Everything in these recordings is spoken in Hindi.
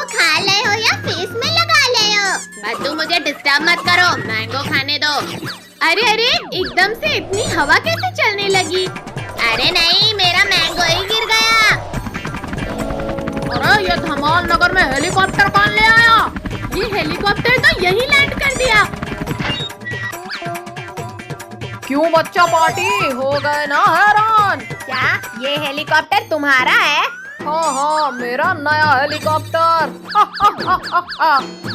खा ले हो या फेस में लगा ले हो? बद्दू मुझे डिस्टर्ब मत करो, मैंगो खाने दो। अरे अरे, एकदम से इतनी हवा कैसे चलने लगी? अरे नहीं, मेरा मैंगो ही गिर गया। अरे ये धमाल नगर में हेलीकॉप्टर कौन ले आया? ये हेलीकॉप्टर तो यहीं लैंड कर दिया। क्यों बच्चा पार्टी हो गए ना हैरान? क्या ये हेलीकॉप्टर तुम्हारा है? हाँ हाँ, मेरा नया हेलीकॉप्टर।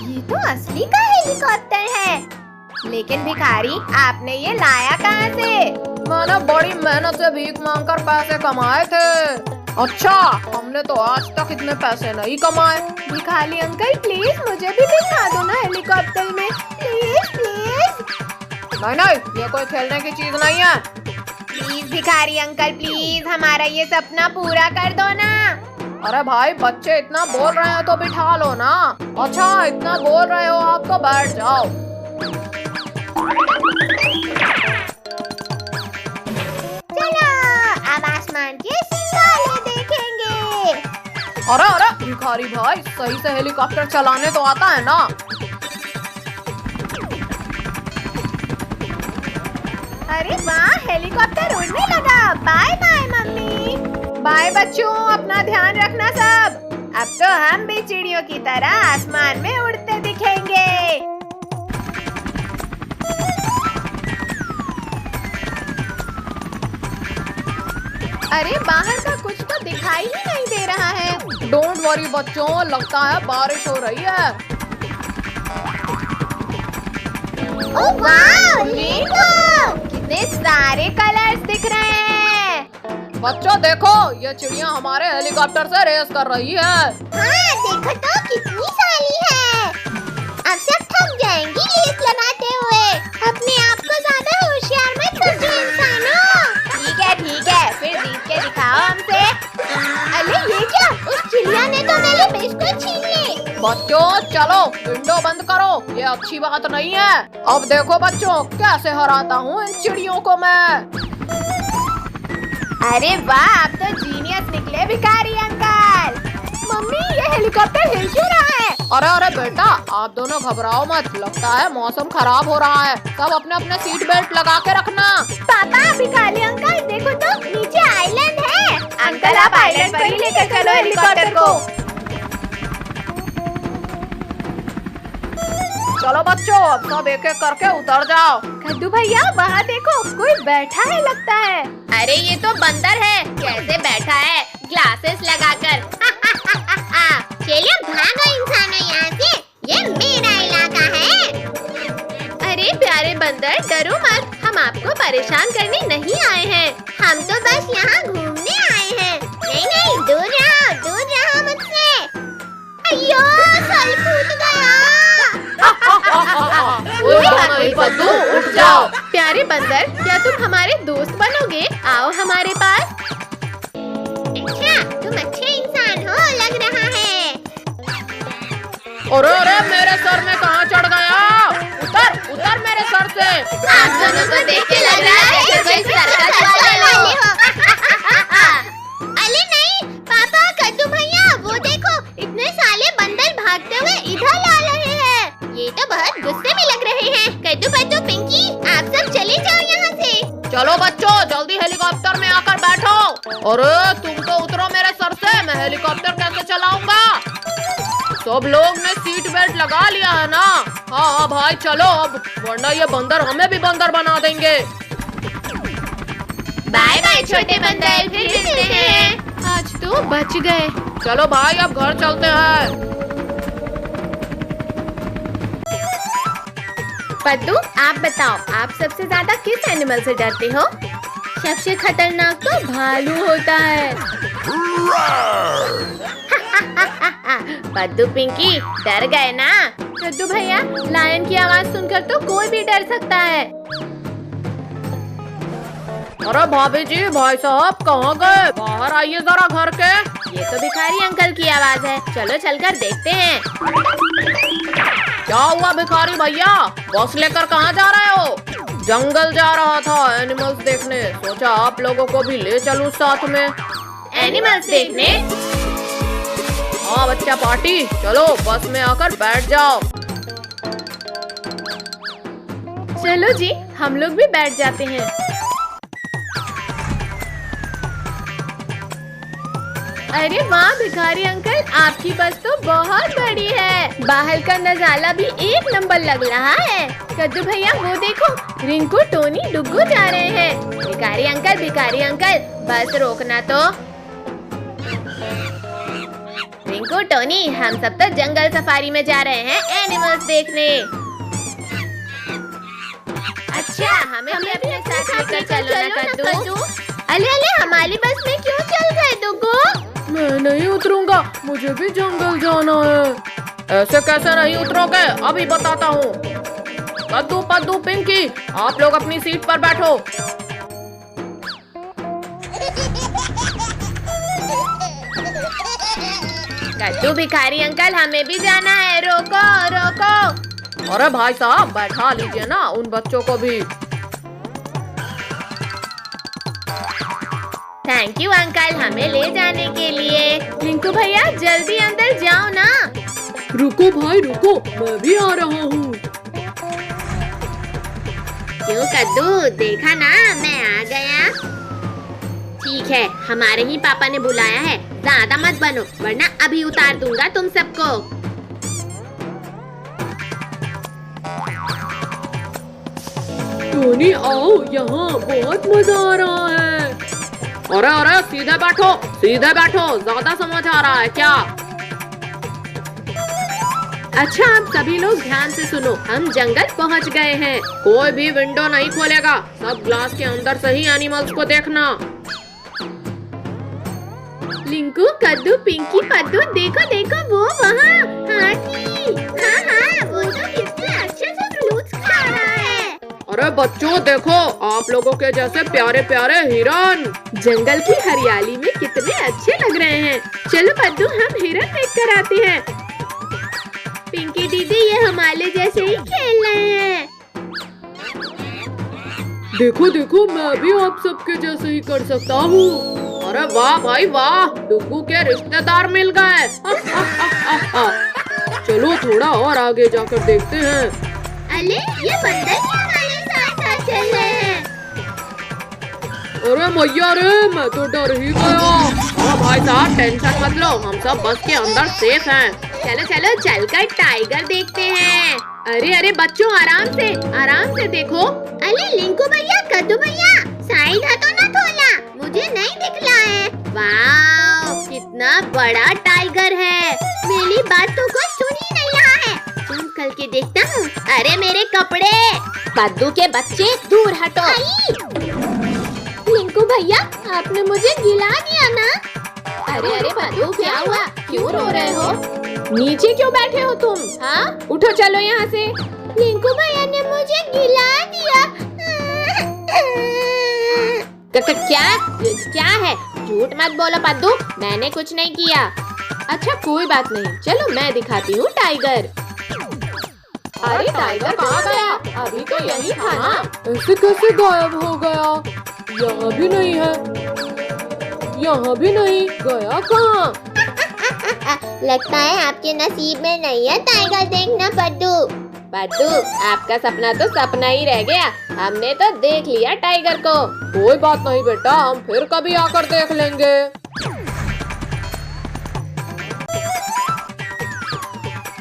ये तो असली का हेलीकॉप्टर है। लेकिन भिखारी, आपने ये लाया कहाँ से? मैंने बड़ी मेहनत से भीख मांगकर पैसे कमाए थे। अच्छा, हमने तो आज तक इतने पैसे नहीं कमाए। भिखारी अंकल, प्लीज मुझे भी बिठा दो ना हेलीकॉप्टर में, प्लीज प्लीज। नहीं नहीं, ये कोई खेलने की चीज नहीं है। प्लीज भिखारी अंकल, प्लीज हमारा ये सपना पूरा कर दो ना। अरे भाई, बच्चे इतना बोल रहे हैं तो बिठा लो ना। अच्छा, इतना बोल रहे हो आप तो बैठ जाओ। चलो अब आसमान के सितारे देखेंगे। अरे अरे भिखारी भाई, सही से हेलीकॉप्टर चलाने तो आता है ना? अरे वाह, हेलीकॉप्टर उड़ने लगा। Bye bye mummy. बाय बच्चों, अपना ध्यान रखना सब। अब तो हम भी चिड़ियों की तरह आसमान में उड़ते दिखेंगे। अरे बाहर का कुछ तो दिखाई ही नहीं दे रहा है। डोंट वरी बच्चों, लगता है बारिश हो रही है। ओह वाह, रेनबो! कितने सारे कलर्स दिख रहे हैं। बच्चों देखो, ये चिड़िया हमारे हेलीकॉप्टर से रेस कर रही है। हाँ देखो तो कितनी सारी है। अब सब थक जाएंगी रेस लगाते हुए। अपने आप को ज्यादा होशियार मत समझो इंसानों। ठीक है, फिर जीत के दिखाओ हमसे। अरे ये क्या, उस चिड़िया ने तो मेरे बिस्कुट छीन ली। बच्चों चलो, विंडो बंद करो, ये अच्छी बात नहीं है। अब देखो बच्चों, कैसे हराता हूँ इन चिड़ियों को मैं। अरे वाह, आप तो जीनियस निकले भिखारी अंकल। मम्मी, ये हेलीकॉप्टर हिल क्यों रहा है? अरे अरे बेटा, आप दोनों घबराओ मत, लगता है मौसम खराब हो रहा है। सब अपने अपने सीट बेल्ट लगा के रखना। पापा, भिखारी अंकल देखो तो, नीचे आइलैंड है। अंकल आप आइलैंड पर ही लेकर चलो हेलीकॉप्टर को। चलो बच्चों, अब सब एक एक करके उतर जाओ। कद्दू भैया, वहाँ देखो, कोई बैठा है लगता है। अरे ये तो बंदर है, कैसे बैठा है ग्लासेस लगाकर। चलिए भागो इंसानों यहाँ से, ये मेरा इलाका है। अरे प्यारे बंदर, डरो मत, हम आपको परेशान करने नहीं आए हैं। हम तो बस यहाँ घूमने आए हैं। नहीं नहीं, दूर रहो मुझसे। अयो, साल फूट गया। बद्दू, उठ जाओ। प्यारे बंदर, क्या तुम हमारे दोस्त बनोगे? आओ हमारे पास। अच्छा, तुम अच्छे इंसान हो लग रहा है। अरे अरे, मेरे सर में कहाँ चढ़ गया? उतर उतर मेरे सर से। आप दोनों को देख के लग रहा है कि कोई सर्कस वाले हो। अरे नहीं पापा, कद्दू भैया वो देखो, इतने साले बंदर भागते हुए इधर आ रहे हैं। ये तो बहुत गुस्से में लग रहे हैं। कद्दू पद्दू पिंकी, आप सब चले जाओ यहाँ से। चलो बच्चों, जल्दी हेलीकॉप्टर में आकर बैठो। अरे तुम तो उतरो मेरे सर से, मैं हेलीकॉप्टर कैसे चलाऊंगा? सब लोग ने सीट बेल्ट लगा लिया है ना? हाँ हाँ भाई चलो अब, वरना ये बंदर हमें भी बंदर बना देंगे। बाय बाय छोटे बंदर, फिर मिलते हैं। आज तो बच गए। चलो भाई, अब घर चलते हैं। पद्दू, आप बताओ, आप सबसे ज्यादा किस एनिमल से डरते हो? सबसे खतरनाक तो भालू होता है। पद्दू पिंकी, डर गए ना? कद्दू भैया, लायन की आवाज सुनकर तो कोई भी डर सकता है। अरे भाभी जी, भाई साहब कहाँ गए? बाहर आइए जरा घर के। ये तो भिखारी अंकल की आवाज है, चलो चलकर देखते हैं। क्या हुआ भिखारी भैया, बस लेकर कहाँ जा रहे हो? जंगल जा रहा था एनिमल्स देखने, सोचा आप लोगों को भी ले चलूं साथ में। एनिमल्स देखने? हाँ बच्चा पार्टी। चलो बस में आकर बैठ जाओ। चलो जी, हम लोग भी बैठ जाते हैं। अरे वाह भिखारी अंकल, आपकी बस तो बहुत बड़ी है। बाहर का नजारा भी एक नंबर लग रहा है। कद्दू भैया वो देखो, रिंकू टोनी डुग्गू जा रहे हैं। भिखारी अंकल बस रोकना तो। रिंकू टोनी, हम सब तो जंगल सफारी में जा रहे हैं एनिमल्स देखने। अच्छा, हमें भी अपने साथ लेकर चलो ना कद्दू। अले हमारी बस में क्यों चल गए डुग्गू? मैं नहीं उतरूंगा, मुझे भी जंगल जाना है। ऐसे कैसे नहीं उतरोगे, अभी बताता हूँ। कद्दू पद्दू पिंकी, आप लोग अपनी सीट पर बैठो। कद्दू भिखारी अंकल, हमें भी जाना है, रोको रोको। अरे भाई साहब, बैठा लीजिए ना उन बच्चों को भी। थैंक यू अंकल, हमें ले जाने के लिए। रिंकू भैया जल्दी अंदर जाओ ना। रुको भाई रुको, मैं भी आ रहा हूँ। क्यों कद्दू, देखा ना मैं आ गया। ठीक है, हमारे ही पापा ने बुलाया है, ज्यादा मत बनो वरना अभी उतार दूंगा तुम सबको। टोनी आओ यहाँ, बहुत मजा आ रहा है। अरे सीधे बैठो, ज्यादा समझ आ रहा है क्या? अच्छा, आप सभी लोग ध्यान से सुनो, हम जंगल पहुंच गए हैं। कोई भी विंडो नहीं खोलेगा, सब ग्लास के अंदर से ही एनिमल्स को देखना। लिंकू कद्दू पिंकी पद्दू, देखो देखो वो वहाँ हाथी। हाँ, वो तो कितने अच्छे से फ्रूट्स खा रहा है। अरे बच्चों देखो, आप लोगों के जैसे प्यारे प्यारे हिरन। जंगल की हरियाली में कितने अच्छे लग रहे हैं। चलो पद्दू, हम हिरन देख कर आते हैं। पिंकी दीदी, ये हमारे जैसे ही खेल रहे हैं। देखो देखो, मैं भी आप सबके जैसे ही कर सकता हूँ। अरे वाह भाई वाह, डुग्गू के रिश्तेदार मिल गए। चलो थोड़ा और आगे जाकर देखते हैं। अरे ये बंदर क्यों हमारे साथ चल रहे हैं? अरे मैया रे, मैं तो डर ही गया। अरे भाई साहब टेंशन मत लो, हम सब बस के अंदर सेफ हैं। चलो चलो चलकर टाइगर देखते हैं। अरे बच्चों, आराम से देखो। अरे लिंकू भैया कद्दू भैया, साइड हाथों ना खोलना, मुझे नहीं दिख रहा है। वाह, कितना बड़ा टाइगर है। मेरी बात तो कोई सुन ही नहीं रहा है। जूम करके देखता हूँ। अरे मेरे कपड़े, पद्दू के बच्चे दूर हटो। लिंकू भैया, आपने मुझे गिला दिया ना। अरे पद्दू, क्या हुआ, क्यों रो रहे हो? नीचे क्यों बैठे हो तुम? हाँ, उठो चलो यहाँ से। लिंकू भैया ने मुझे गिला दिया। क्या है? झूठ मत बोलो पद्दू, मैंने कुछ नहीं किया। अच्छा कोई बात नहीं, चलो मैं दिखाती हूँ टाइगर। अरे टाइगर कहाँ गया? अभी तो यही था ना। ऐसे कैसे गायब हो गया? यहाँ भी नहीं है, यहाँ भी नहीं, गया कहाँ? लगता है आपके नसीब में नहीं है टाइगर देखना पद्दू। आपका सपना तो सपना ही रह गया, हमने तो देख लिया टाइगर को। कोई बात नहीं बेटा, हम फिर कभी आकर देख लेंगे।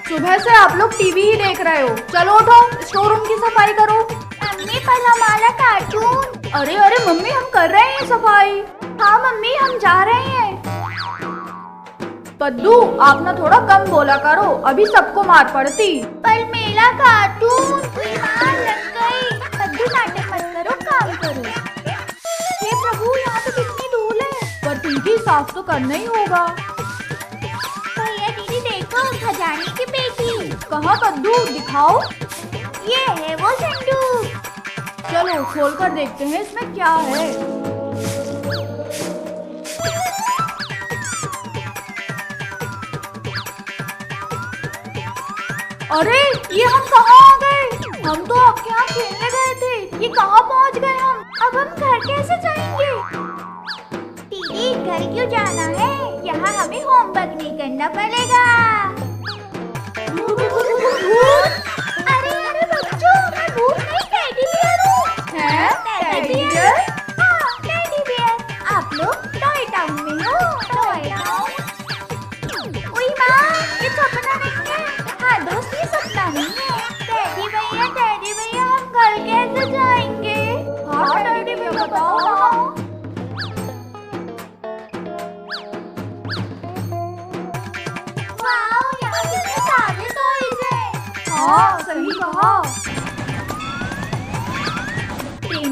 सुबह से आप लोग टीवी ही देख रहे हो, चलो उठो स्टोर रूम की सफाई करो। मम्मी पर हमारा कार्टून। अरे मम्मी, हम कर रहे हैं सफाई। हाँ मम्मी, हम जा रहे हैं। पद्दू, आप ना थोड़ा कम बोला करो, अभी सबको मार पड़ती। पर मेरा कार्टून, मार लग गई। पद्दू नाटक मत करो, काम करो। हे प्रभु, यहाँ तो कितनी धूल है। पर पिंकी, साफ तो करना ही होगा। भैया दीदी देखो, खजाने की पेटी। कहाँ पद्दू, दिखाओ। ये है वो संदूक। चलो खोल कर देखते हैं इसमें क्या है। अरे ये हम कहाँ आ गए? हम तो आपके यहाँ खेलने गए थे, ये कहाँ पहुँच गए हम? अब हम घर कैसे जाएंगे? दीदी डैडी घर क्यों जाना है? यहाँ हमें होमवर्क नहीं करना पड़ेगा। अरे अरे बच्चों, मैं भूत नहीं, टेडी बियर हूँ। हैं? Teddy bear? हाँ, टेडी बियर। आप लोग टॉय टाउन में हो? Toy town? ओए माँ, ये सपना नहीं है। हाँ दोस्त, ये सपना नहीं है। टेडी भैया, हम घर कैसे जाएंगे? हाँ टेडी भैया, बताओ ना। वाओ, यहाँ कितने सारे टॉयज हैं। हाँ सही कहा। ट्रेन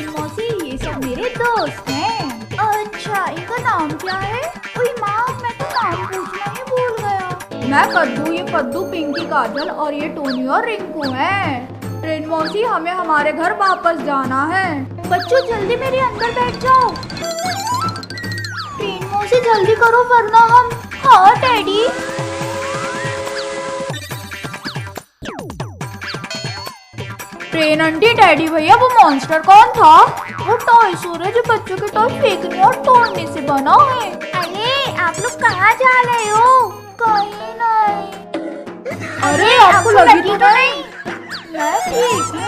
मौसी, ये सब मेरे दोस्त हैं। अच्छा, इनका नाम क्या है? ओए माँ, मैं तो नाम पूछना ही भूल गया। मैं कद्दू, ये कद्दू, पिंकी, काजल और ये टोनी और रिंकू हैं। ट्रेन मौसी, हमें हमारे घर वापस जाना है। बच्चों जल्दी मेरे अंदर बैठ जाओ। ट्रेन मौसी जल्दी करो वरना हम। हाँ डैडी। ट्रेन आंटी, डैडी भैया, वो मॉन्स्टर कौन था? वो टॉय सूरज जो बच्चों के टॉय फेंकने और तोड़ने से बना है। अरे आप लोग कहाँ जा रहे हो? कहीं नहीं। अरे आपको लगी तो नहीं? मैं ठीक हूँ।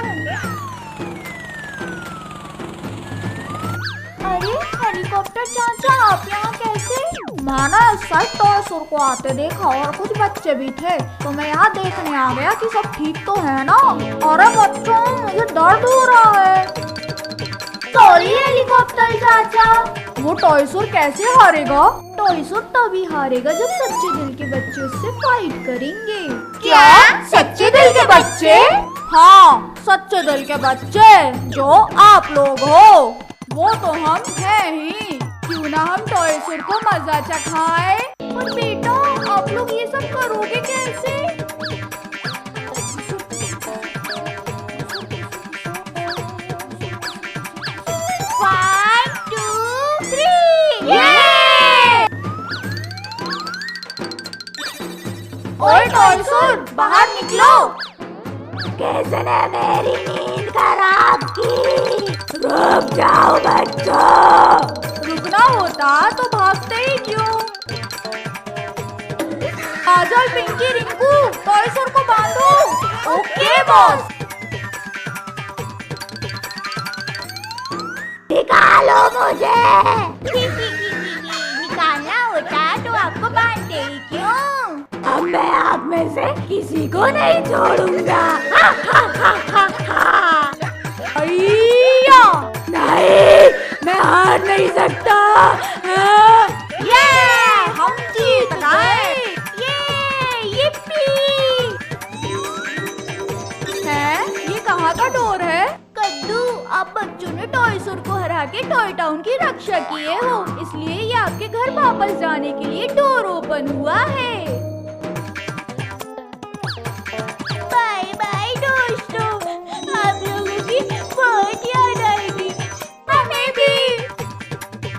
अरे हेलीकॉप्टर चाचा, आप यहाँ कैसे? मैंने सच टॉयसुर को आते देखा और कुछ बच्चे भी थे, तो मैं यहाँ देखने आ गया कि सब ठीक तो है ना। अरे बच्चों, मुझे दर्द हो रहा है। सॉरी हेलीकॉप्टर चाचा। वो टॉयसुर कैसे हारेगा? टॉयसुर तभी हारेगा जब सच्चे दिल के बच्चे उससे फाइट करेंगे। क्या? सच्चे दिल के बच्चे? हाँ, सच्चे दिल के बच्चे जो आप लोग हो। वो तो हम हैं ही। क्यों ना हम टॉयसुर को मजा चखाए। पर बेटा, आप लोग ये सब करोगे कैसे? 1, 2, 3 ओए टॉयसुर, बाहर निकलो। किसने मेरी नींद खराब की? रुक जाओ बच्चों। रुकना होता तो भागते ही क्यों? काजल, पिंकी, रिंकू, टॉयसुर को बांधो। Okay boss. निकालो मुझे। निकालना होता तो आपको बांधते ही क्यों? अब मैं आप में से किसी को नहीं छोड़ूंगा। नहीं, मैं हार नहीं सकता। ये हम जीत गए। ये कहाँ का डोर है? कद्दू, आप बच्चों ने टॉयसुर को हरा के टॉय टाउन की रक्षा किए हो, इसलिए ये आपके घर वापस जाने के लिए डोर ओपन हुआ है।